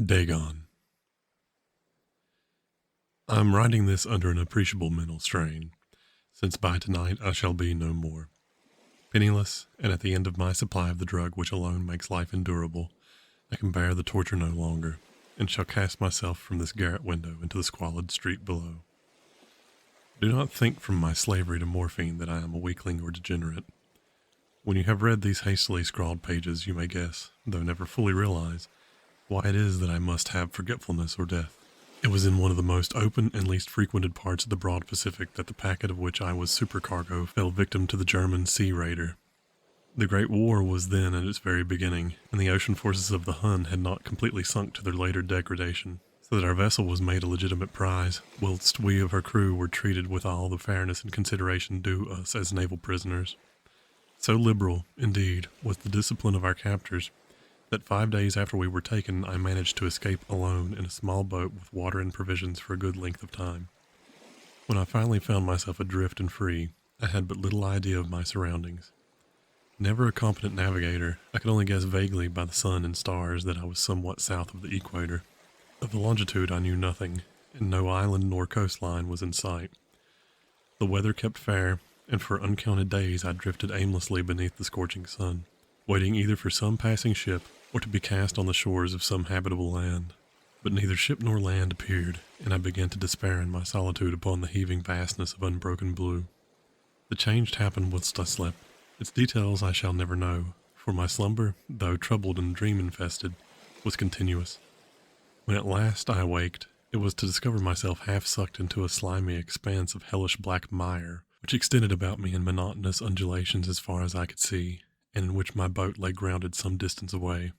Dagon. I am writing this under an appreciable mental strain, since by tonight I shall be no more. Penniless, and at the end of my supply of the drug which alone makes life endurable, I can bear the torture no longer, and shall cast myself from this garret window into the squalid street below. Do not think from my slavery to morphine that I am a weakling or degenerate. When you have read these hastily scrawled pages, you may guess, though never fully realize, why it is that I must have forgetfulness or death. It was in one of the most open and least frequented parts of the broad Pacific that the packet of which I was supercargo fell victim to the German sea raider. The Great War was then at its very beginning, and the ocean forces of the Hun had not completely sunk to their later degradation, so that our vessel was made a legitimate prize, whilst we of her crew were treated with all the fairness and consideration due us as naval prisoners. So liberal, indeed, was the discipline of our captors, that 5 days after we were taken I managed to escape alone in a small boat with water and provisions for a good length of time. When I finally found myself adrift and free, I had but little idea of my surroundings. Never a competent navigator, I could only guess vaguely by the sun and stars that I was somewhat south of the equator. Of the longitude I knew nothing, and no island nor coastline was in sight. The weather kept fair, and for uncounted days I drifted aimlessly beneath the scorching sun, waiting either for some passing ship or to be cast on the shores of some habitable land. But neither ship nor land appeared, and I began to despair in my solitude upon the heaving vastness of unbroken blue. The change happened whilst I slept. Its details I shall never know, for my slumber, though troubled and dream-infested, was continuous. When at last I awaked, it was to discover myself half sucked into a slimy expanse of hellish black mire, which extended about me in monotonous undulations as far as I could see, and in which my boat lay grounded some distance away.